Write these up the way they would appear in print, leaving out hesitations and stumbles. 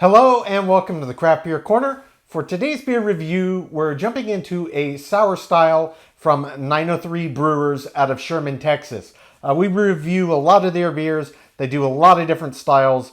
Hello and welcome to the Craft Beer Corner. For today's beer review, we're jumping into a sour style from 903 Brewers out of Sherman, Texas. We review a lot of their beers. They do a lot of different styles.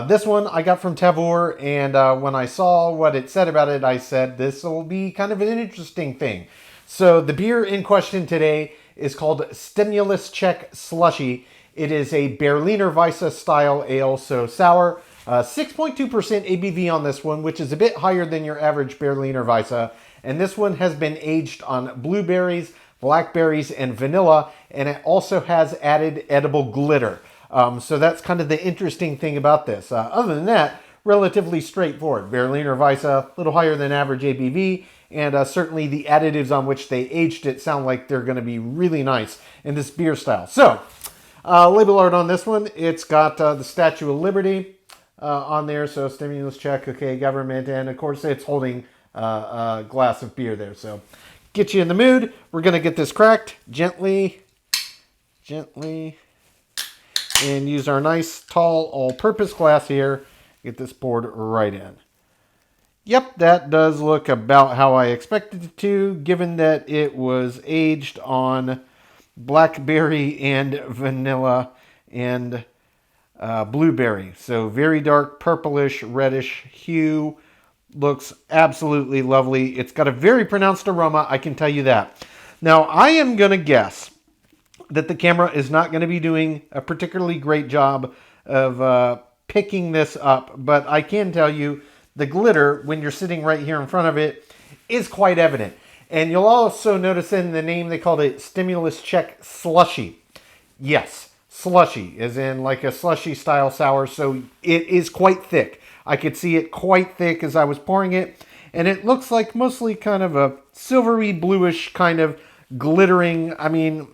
This one I got from Tavour, and when I saw what it said about it, I said this will be kind of an interesting thing. So the beer in question today is called Check Slushy. It is a Berliner Weisse style ale, so sour. 6.2% ABV on this one, which is a bit higher than your average Berliner Weisse. And this one has been aged on blueberries, blackberries, and vanilla, and it also has added edible glitter. So that's kind of the interesting thing about this. Other than that, relatively straightforward. Berliner Weisse, a little higher than average ABV, and certainly the additives on which they aged it sound like they're going to be really nice in this beer style. So, label art on this one, it's got the Statue of Liberty on there, so stimulus check, okay, government, and of course it's holding a glass of beer there. So get you in the mood. We're going to get this cracked gently, and use our nice tall all-purpose glass here. Get this poured right in. Yep, that does look about how I expected it to, given that it was aged on blackberry and vanilla and blueberry. So very dark purplish reddish hue. Looks absolutely lovely. It's got a very pronounced aroma, I can tell you that. Now I am going to guess that the camera is not going to be doing a particularly great job of picking this up, but I can tell you the glitter, when you're sitting right here in front of it, is quite evident. And you'll also notice in the name they called it Check Slushy. Yes, slushy, as in like a slushy style sour, so it is quite thick. I could see it quite thick as I was pouring it, and it looks like mostly kind of a silvery bluish kind of glittering. I mean,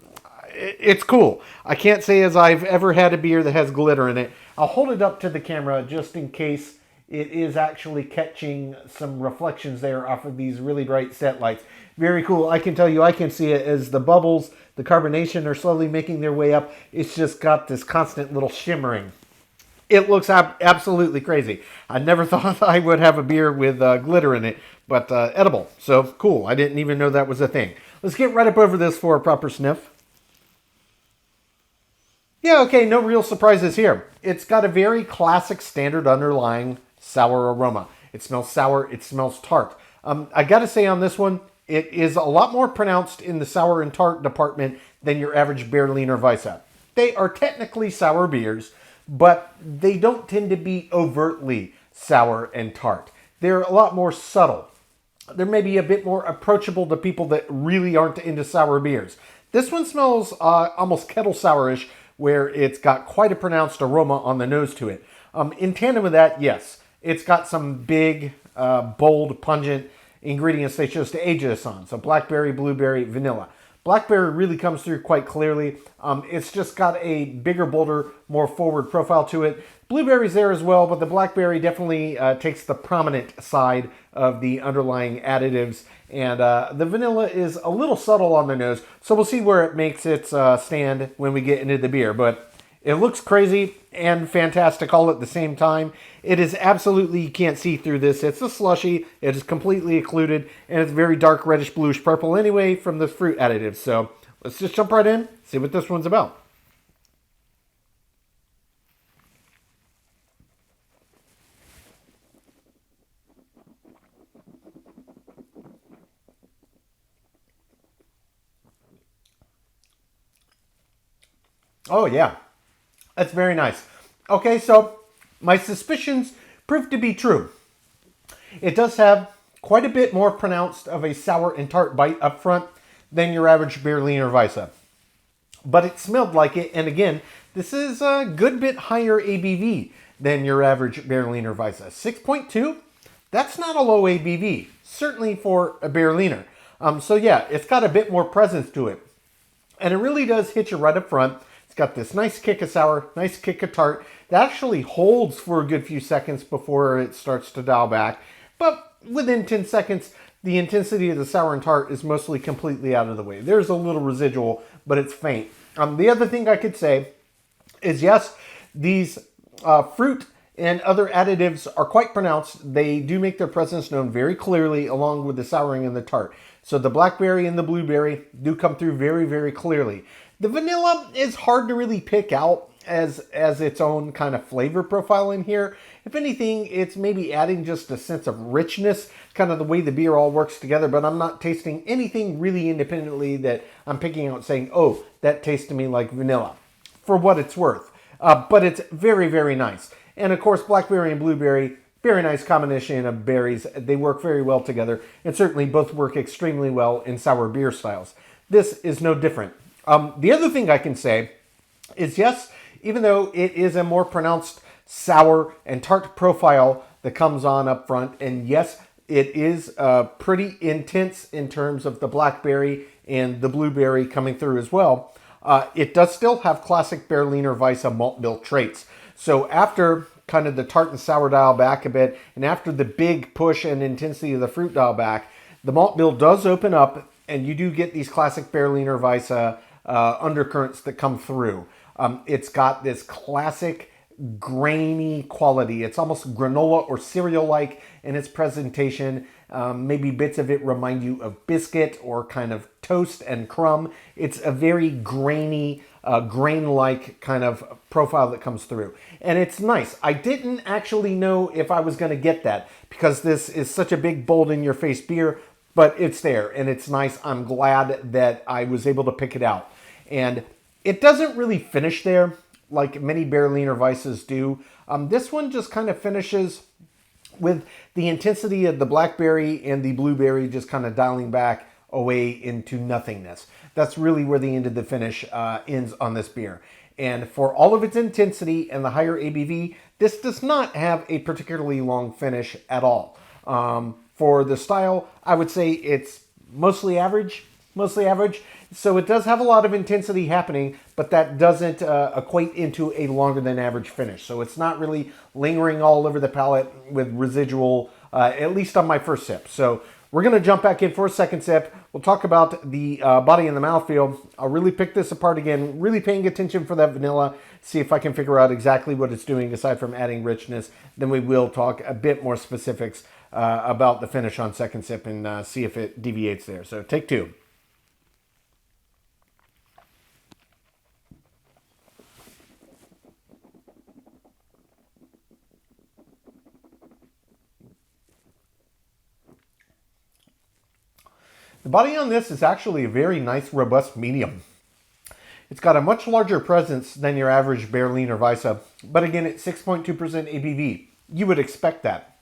it's cool. I can't say as I've ever had a beer that has glitter in it. I'll hold it up to the camera just in case it is actually catching some reflections there off of these really bright set lights. Very cool. I can tell you I can see it as the bubbles, the carbonation are slowly making their way up. It's just got this constant little shimmering. It looks absolutely crazy. I never thought I would have a beer with glitter in it, but edible. So cool. I didn't even know that was a thing. Let's get right up over this for a proper sniff. Yeah, okay, no real surprises here. It's got a very classic standard underlying sour aroma. It smells sour, it smells tart. I gotta say on this one, it is a lot more pronounced in the sour and tart department than your average Berliner Weisse. They are technically sour beers, but they don't tend to be overtly sour and tart. They're a lot more subtle. They're maybe a bit more approachable to people that really aren't into sour beers. This one smells almost kettle sourish, where it's got quite a pronounced aroma on the nose to it. In tandem with that, yes, it's got some big, bold, pungent ingredients they chose to age this on. So blackberry, blueberry, vanilla. Blackberry really comes through quite clearly. It's just got a bigger, bolder, more forward profile to it. Blueberry's there as well, but the blackberry definitely takes the prominent side of the underlying additives. And the vanilla is a little subtle on the nose, so we'll see where it makes its stand when we get into the beer. But it looks crazy and fantastic all at the same time. It is absolutely, you can't see through this. It's a slushy, it is completely occluded, and it's very dark reddish bluish purple anyway from the fruit additives. So let's just jump right in, see what this one's about. Oh yeah, that's very nice. Okay, so my suspicions proved to be true. It does have quite a bit more pronounced of a sour and tart bite up front than your average Berliner Weisse. But it smelled like it, and again, this is a good bit higher ABV than your average Berliner Weisse. 6.2, that's not a low ABV, certainly for a Berliner. So yeah, it's got a bit more presence to it. And it really does hit you right up front. It's got this nice kick of sour, nice kick of tart. That actually holds for a good few seconds before it starts to dial back. But within 10 seconds, the intensity of the sour and tart is mostly completely out of the way. There's a little residual, but it's faint. The other thing I could say is yes, these fruit and other additives are quite pronounced. They do make their presence known very clearly along with the souring and the tart. So the blackberry and the blueberry do come through very, very clearly. The vanilla is hard to really pick out as its own kind of flavor profile in here. If anything, it's maybe adding just a sense of richness, kind of the way the beer all works together, but I'm not tasting anything really independently that I'm picking out saying, oh, that tastes to me like vanilla, for what it's worth. But it's very, very nice. And of course, blackberry and blueberry, very nice combination of berries. They work very well together, and certainly both work extremely well in sour beer styles. This is no different. The other thing I can say is, yes, even though it is a more pronounced sour and tart profile that comes on up front, and yes, it is pretty intense in terms of the blackberry and the blueberry coming through as well, it does still have classic Berliner Weisse malt bill traits. So after kind of the tart and sour dial back a bit, and after the big push and intensity of the fruit dial back, the malt bill does open up, and you do get these classic Berliner Weisse undercurrents that come through. It's got this classic grainy quality. It's almost granola or cereal-like in its presentation. Maybe bits of it remind you of biscuit or kind of toast and crumb. It's a very grainy, grain-like kind of profile that comes through. And it's nice. I didn't actually know if I was going to get that because this is such a big, bold, in-your-face beer, but it's there and it's nice. I'm glad that I was able to pick it out. And it doesn't really finish there like many Berliner Weisses do. This one just kind of finishes with the intensity of the blackberry and the blueberry just kind of dialing back away into nothingness. That's really where the end of the finish ends on this beer. And for all of its intensity and the higher ABV, this does not have a particularly long finish at all. For the style, I would say it's mostly average. So it does have a lot of intensity happening, but that doesn't equate into a longer than average finish. So it's not really lingering all over the palate with residual, at least on my first sip. So we're going to jump back in for a second sip. We'll talk about the body and the mouthfeel. I'll really pick this apart again, really paying attention for that vanilla, see if I can figure out exactly what it's doing aside from adding richness. Then we will talk a bit more specifics about the finish on second sip and see if it deviates there. So take two. The body on this is actually a very nice, robust medium. It's got a much larger presence than your average Berliner Weisse, but again, it's 6.2% ABV. You would expect that.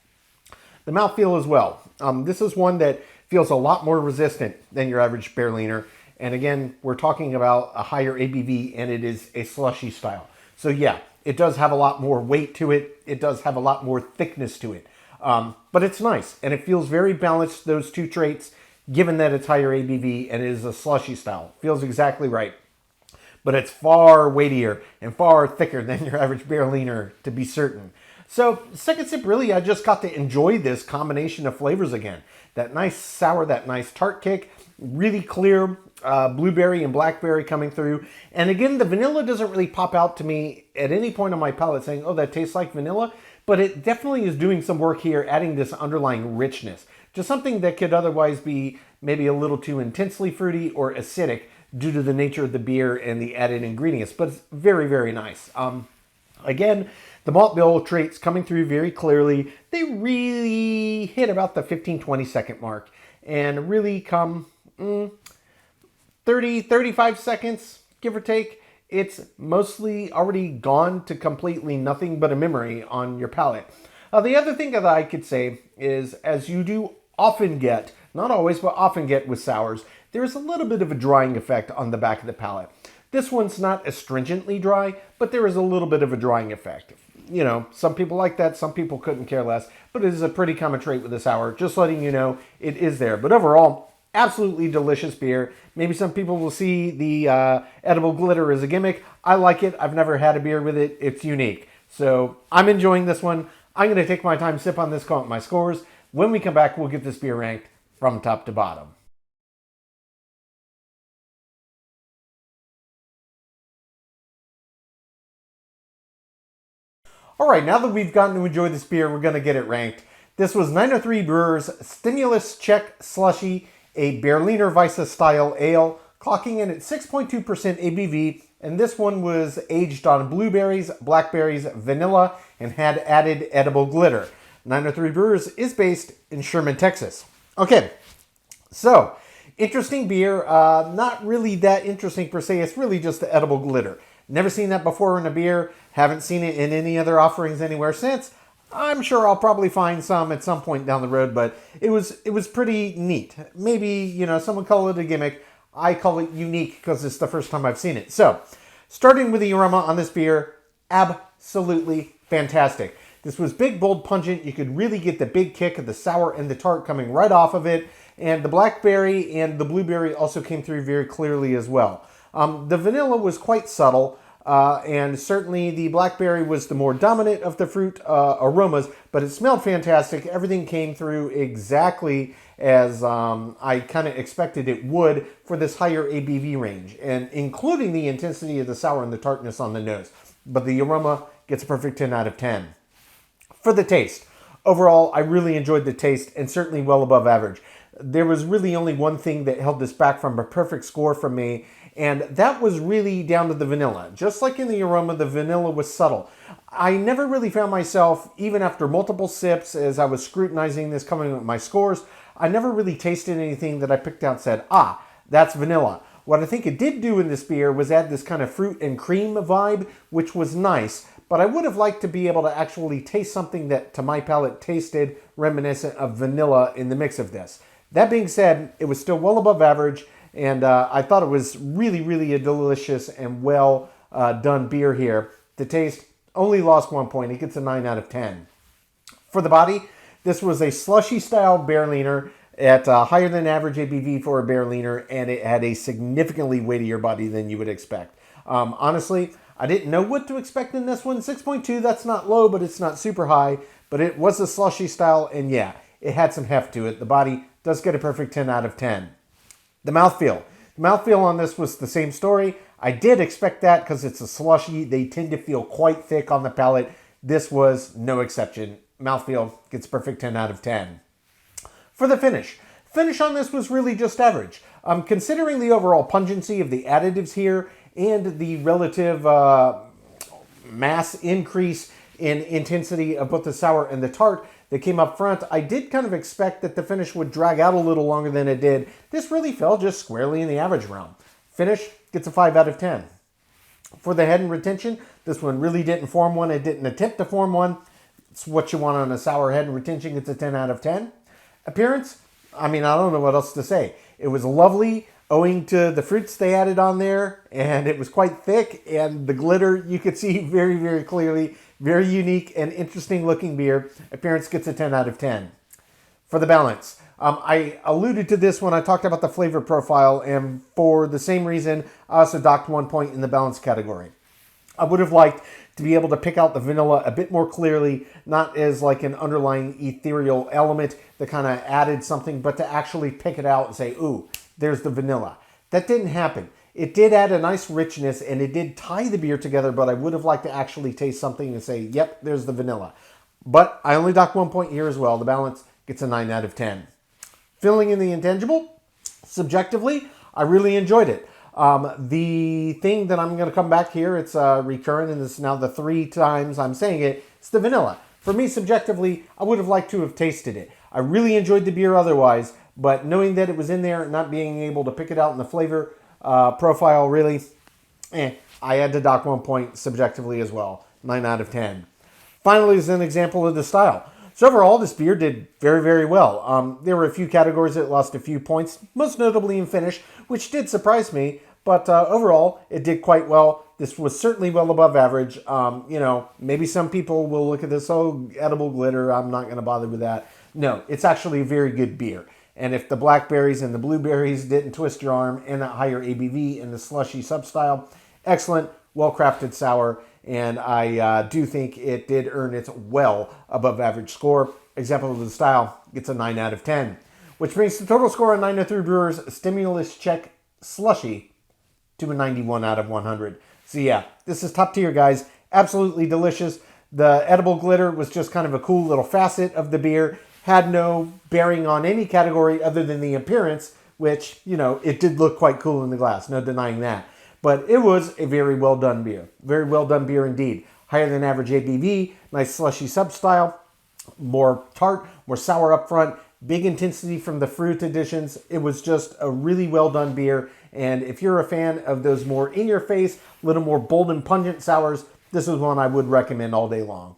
The mouthfeel as well. This is one that feels a lot more resistant than your average Berliner. And again, we're talking about a higher ABV, and it is a slushy style. So yeah, it does have a lot more weight to it. It does have a lot more thickness to it. But it's nice, and it feels very balanced, those two traits, given that it's higher ABV and it is a slushy style. Feels exactly right. But it's far weightier and far thicker than your average Berliner, to be certain. So second sip, really, I just got to enjoy this combination of flavors again. That nice sour, that nice tart kick, really clear blueberry and blackberry coming through. And again, the vanilla doesn't really pop out to me at any point on my palate saying, oh, that tastes like vanilla. But it definitely is doing some work here, adding this underlying richness. Just something that could otherwise be maybe a little too intensely fruity or acidic due to the nature of the beer and the added ingredients. But it's very, very nice. Again, the malt bill traits coming through very clearly. They really hit about the 15-20 second mark and really come 30-35 seconds, give or take. It's mostly already gone to completely nothing but a memory on your palate. The other thing that I could say is, as you do often get, not always, but often get with sours, there's a little bit of a drying effect on the back of the palate. This one's not astringently dry, but there is a little bit of a drying effect. You know, some people like that, some people couldn't care less, but it is a pretty common trait with a sour. Just letting you know it is there. But overall, absolutely delicious beer. Maybe some people will see the edible glitter as a gimmick. I like it. I've never had a beer with it. It's unique. So I'm enjoying this one. I'm going to take my time, sip on this, count my scores. When we come back, we'll get this beer ranked from top to bottom. All right, now that we've gotten to enjoy this beer, we're going to get it ranked. This was 903 Brewers Stimulus Check Slushy, a Berliner Weisse style ale, clocking in at 6.2% ABV, and this one was aged on blueberries, blackberries, vanilla, and had added edible glitter. 903 Brewers is based in Sherman, Texas. Okay, so interesting beer. Not really that interesting per se. It's really just the edible glitter. Never seen that before in a beer. Haven't seen it in any other offerings anywhere since. I'm sure I'll probably find some at some point down the road, but it was pretty neat. Maybe, someone call it a gimmick. I call it unique because it's the first time I've seen it. So, starting with the aroma on this beer, absolutely fantastic. This was big, bold, pungent. You could really get the big kick of the sour and the tart coming right off of it. And the blackberry and the blueberry also came through very clearly as well. The vanilla was quite subtle. And certainly the blackberry was the more dominant of the fruit aromas, but it smelled fantastic. Everything came through exactly as I kind of expected it would for this higher ABV range, and including the intensity of the sour and the tartness on the nose. But the aroma gets a perfect 10 out of 10. For the taste, overall, I really enjoyed the taste and certainly well above average. There was really only one thing that held this back from a perfect score from me, and that was really down to the vanilla. Just like in the aroma, the vanilla was subtle. I never really found myself, even after multiple sips, as I was scrutinizing this coming with my scores, I never really tasted anything that I picked out and said, that's vanilla. What I think it did do in this beer was add this kind of fruit and cream vibe, which was nice, but I would have liked to be able to actually taste something that, to my palate, tasted reminiscent of vanilla in the mix of this. That being said, it was still well above average, and I thought it was really, really a delicious and well done beer here. The taste only lost 1 point. It gets a 9 out of 10. For the body, this was a slushy style Berliner at higher than average ABV for a Berliner, and it had a significantly weightier body than you would expect. Honestly, I didn't know what to expect in this one. 6.2, that's not low, but it's not super high. But it was a slushy style, and yeah, it had some heft to it. The body does get a perfect 10 out of 10. The mouthfeel. The mouthfeel on this was the same story. I did expect that because it's a slushy. They tend to feel quite thick on the palate. This was no exception. Mouthfeel gets perfect 10 out of 10. For the finish. Finish on this was really just average. Considering the overall pungency of the additives here and the relative mass increase in intensity of both the sour and the tart that came up front, I did kind of expect that the finish would drag out a little longer than it did. This really fell just squarely in the average realm. Finish gets a 5 out of 10. For the head and retention, this one really didn't form one. It didn't attempt to form one. It's what you want on a sour head and retention. Gets a 10 out of 10. Appearance, I don't know what else to say. It was lovely owing to the fruits they added on there, and it was quite thick, and the glitter you could see very, very clearly. Very unique and interesting looking beer. Appearance gets a 10 out of 10. For the balance, I alluded to this when I talked about the flavor profile, and for the same reason, I also docked 1 point in the balance category. I would have liked to be able to pick out the vanilla a bit more clearly, not as like an underlying ethereal element that kind of added something, but to actually pick it out and say, ooh, there's the vanilla. That didn't happen. It did add a nice richness, and it did tie the beer together, but I would have liked to actually taste something and say, yep, there's the vanilla. But I only docked 1 point here as well. The balance gets a 9 out of 10. Filling in the intangible, subjectively, I really enjoyed it. The thing that I'm going to come back here, it's recurrent, and this is now the 3 times I'm saying it, it's the vanilla. For me, subjectively, I would have liked to have tasted it. I really enjoyed the beer otherwise, but knowing that it was in there and not being able to pick it out in the flavor profile, really, I had to dock 1 point subjectively as well. 9 out of 10. Finally, is an example of the style. So overall, this beer did very, very well. There were a few categories that lost a few points, most notably in finish, which did surprise me. But overall, it did quite well. This was certainly well above average. Maybe some people will look at this, edible glitter, I'm not going to bother with that. No, it's actually a very good beer. And if the blackberries and the blueberries didn't twist your arm, and that higher ABV in the slushy substyle, excellent, well-crafted sour, and I do think it did earn its well above average score. Example of the style gets a 9 out of 10, which brings the total score on 903 Brewers Stimulus Check Slushy to a 91 out of 100. So yeah, this is top tier, guys. Absolutely delicious. The edible glitter was just kind of a cool little facet of the beer. Had no bearing on any category other than the appearance, which, you know, it did look quite cool in the glass. No denying that. But it was a very well done beer. Very well done beer indeed. Higher than average ABV, nice slushy sub-style, more tart, more sour up front, big intensity from the fruit additions. It was just a really well done beer. And if you're a fan of those more in-your-face, little more bold and pungent sours, this is one I would recommend all day long.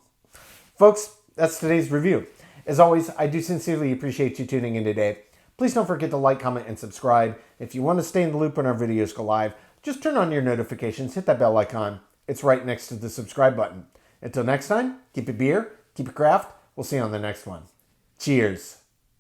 Folks, that's today's review. As always, I do sincerely appreciate you tuning in today. Please don't forget to like, comment, and subscribe. If you want to stay in the loop when our videos go live, just turn on your notifications, hit that bell icon. It's right next to the subscribe button. Until next time, keep it beer, keep it craft. We'll see you on the next one. Cheers.